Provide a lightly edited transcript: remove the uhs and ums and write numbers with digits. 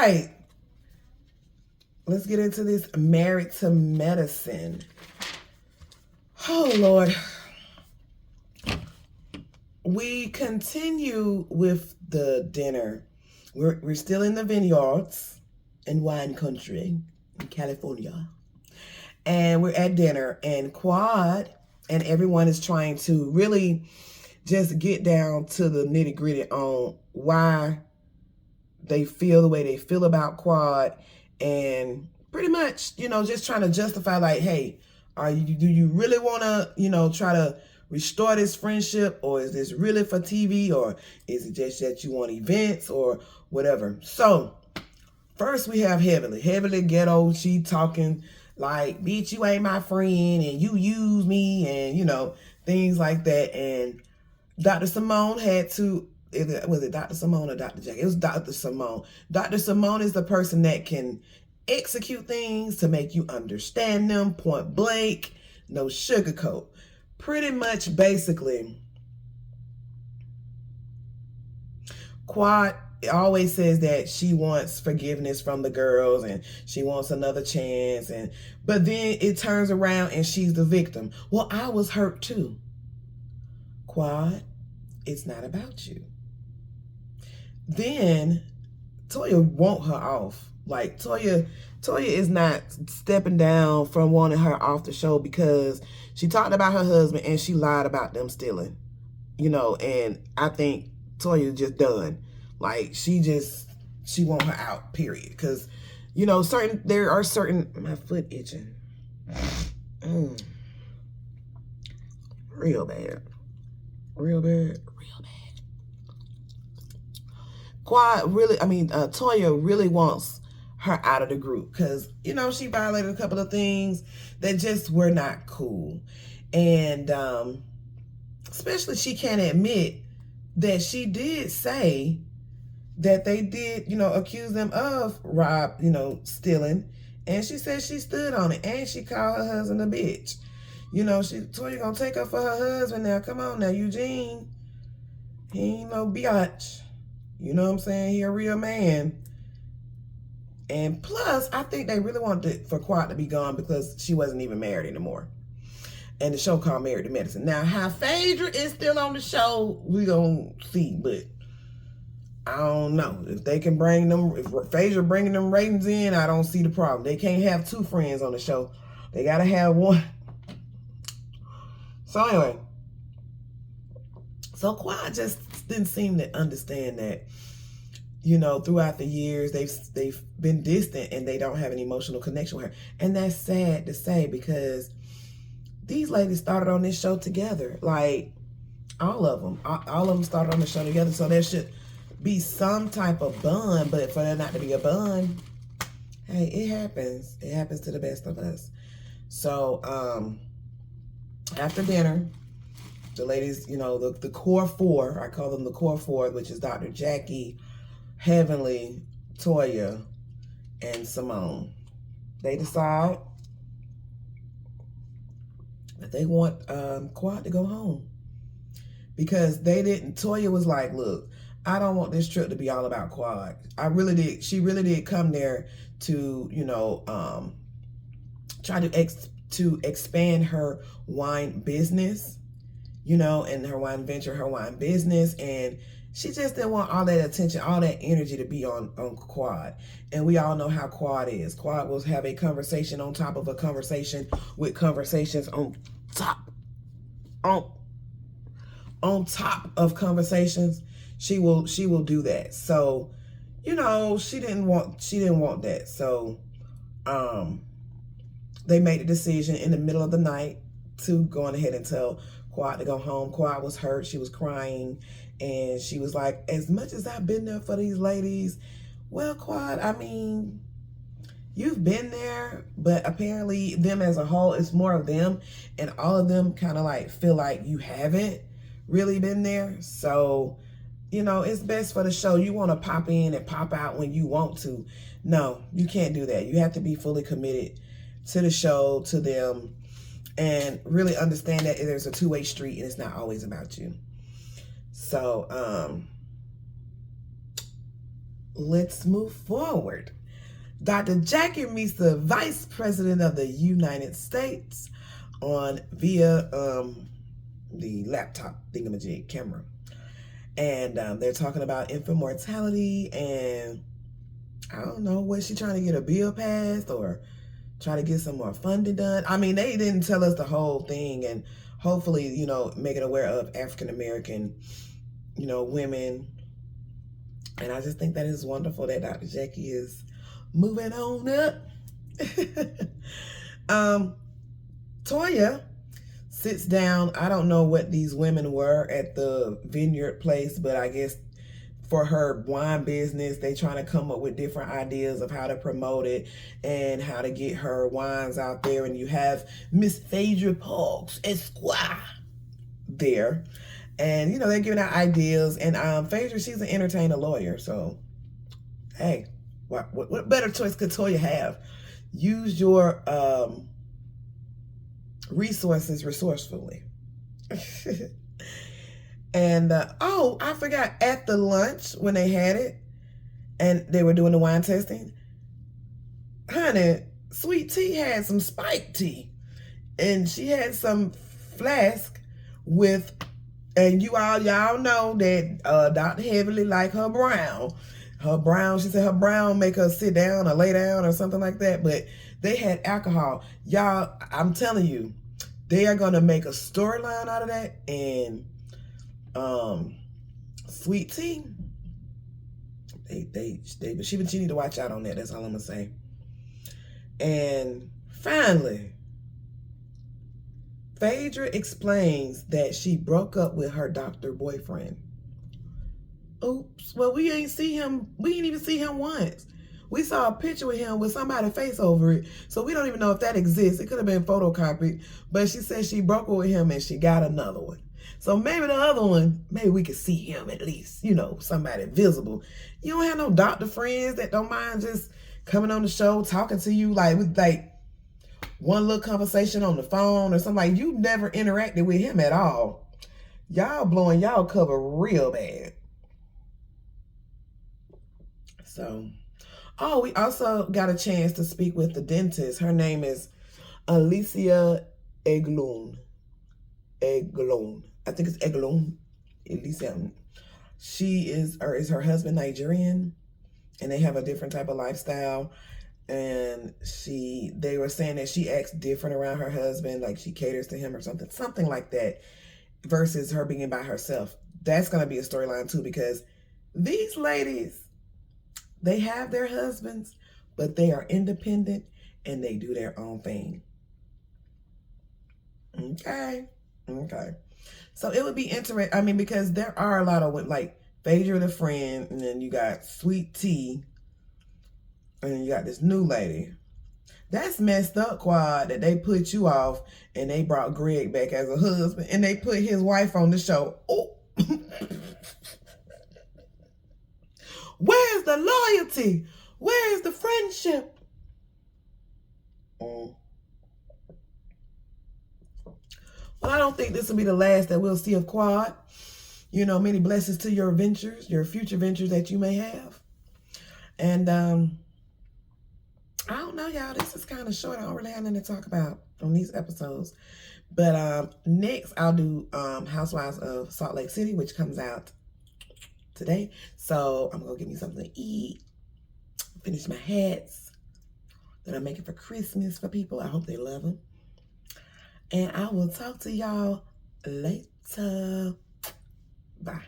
right. Let's get into this Married to Medicine. Oh, Lord. We continue with the dinner. We're still in the vineyards in wine country in California. And we're at dinner, and Quad and everyone is trying to really just get down to the nitty gritty on why they feel the way they feel about Quad, and pretty much, just trying to justify, like, hey, do you really want to, try to restore this friendship, or is this really for TV, or is it just that you want events or whatever? So first we have Heavenly ghetto. She talking like, bitch, you ain't my friend, and you use me, and things like that. And Dr. Simone had to, was it Dr. Simone or Dr. Jack? It was Dr. Simone. Dr. Simone is the person that can execute things to make you understand them, point blank, no sugarcoat. Pretty much, basically, Quad always says that she wants forgiveness from the girls and she wants another chance, but then it turns around and she's the victim. Well, I was hurt too. Quad, it's not about you. Then Toya want her off. Like, Toya is not stepping down from wanting her off the show because she talked about her husband and she lied about them stealing. And I think Toya just done. Like, she want her out, period. Because, there are certain, my foot itching. Real bad. Toya really wants her out of the group because, she violated a couple of things that just were not cool. And especially she can't admit that she did say that they did, accuse them of Rob, stealing. And she said she stood on it, and she called her husband a bitch. Toya gonna take up for her husband now. Come on now, Eugene. He ain't no biatch. You know what I'm saying? He a real man. And plus, I think they really wanted for Quad to be gone because she wasn't even married anymore. And the show called Married to Medicine. Now, how Phaedra is still on the show, we gonna see. But I don't know. If they can bring them, if Phaedra bringing them ratings in, I don't see the problem. They can't have two friends on the show. They gotta have one. So anyway. So Quad just didn't seem to understand that, throughout the years, they've been distant and they don't have an emotional connection with her. And that's sad to say because these ladies started on this show together. Like, all of them started on the show together. So there should be some type of bond, but for there not to be a bond, hey, it happens. It happens to the best of us. So, after dinner, the ladies, the core four, I call them the core four, which is Dr. Jackie, Heavenly, Toya, and Simone. They decide that they want Quad to go home. Because Toya was like, look, I don't want this trip to be all about Quad. I really did. She really did come there to, try to expand her wine business, and her wine venture, her wine business. And she just didn't want all that attention, all that energy to be on Quad. And we all know how Quad is. Quad will have a conversation on top of a conversation with conversations on top of conversations. She will do that. So, she didn't want that. So, they made a decision in the middle of the night to go on ahead and tell Quad to go home. Quad was hurt. She was crying. And she was like, as much as I've been there for these ladies, well, Quad, you've been there, but apparently them as a whole, it's more of them. And all of them kind of like feel like you haven't really been there. So, it's best for the show. You want to pop in and pop out when you want to. No, you can't do that. You have to be fully committed to the show, to them, and really understand that there's a two-way street and it's not always about you. So, let's move forward. Dr. Jackie meets the Vice President of the United States on via the laptop thingamajig camera. And they're talking about infant mortality, and I don't know, was she trying to get a bill passed or try to get some more funding done? I mean, they didn't tell us the whole thing, and hopefully, you know, make it aware of African American, you know, women. And I just think that is wonderful that Dr. Jackie is moving on up. Toya sits down. I don't know what these women were at the vineyard place, but I guess for her wine business, they trying to come up with different ideas of how to promote it and how to get her wines out there. And you have Miss Phaedra Parks Esquire there. And, you know, they're giving out ideas. And Phaedra, she's an entertainer lawyer. So, hey, what better choice could Toya have? Use your resources resourcefully. And, oh, I forgot, at the lunch when they had it and they were doing the wine tasting, honey, Sweet Tea had some spiked tea. And she had some flask with, and y'all know that Dr. Heavenly like her brown. Her brown, she said her brown make her sit down or lay down or something like that. But they had alcohol. Y'all, I'm telling you, they are going to make a storyline out of that. And Sweet Tea, but she need to watch out on that. That's all I'm gonna say. And finally, Phaedra explains that she broke up with her doctor boyfriend. Oops. Well, we ain't even see him once. We saw a picture with him with somebody's face over it, so we don't even know if that exists. It could have been photocopied, but she said she broke up with him and she got another one. So maybe the other one, maybe we could see him at least, you know, somebody visible. You don't have no doctor friends that don't mind just coming on the show, talking to you like with like one little conversation on the phone or something. Like, you never interacted with him at all. Y'all blowing y'all cover real bad. So, oh, we also got a chance to speak with the dentist. Her name is Alicia Eglon. I think it's Eglon. Alicia. She is her husband Nigerian, and they have a different type of lifestyle. And they were saying that she acts different around her husband, like she caters to him or something like that, versus her being by herself. That's going to be a storyline too, because these ladies, they have their husbands, but they are independent and they do their own thing. Okay. So it would be interesting. I mean, because there are a lot of women, like Phaedra the friend, and then you got Sweet Tea, and then you got this new lady. That's messed up, Quad, that they put you off and they brought Greg back as a husband and they put his wife on the show. Oh. Where's the loyalty? Where's the friendship? Well, I don't think this will be the last that we'll see of Quad. You know, many blessings to your ventures, your future ventures that you may have. And I don't know, y'all. This is kind of short. I don't really have anything to talk about on these episodes. But next, I'll do Housewives of Salt Lake City, which comes out today. So I'm going to get me something to eat, finish my hats that I'm making for Christmas for people. I hope they love them. And I will talk to y'all later. Bye.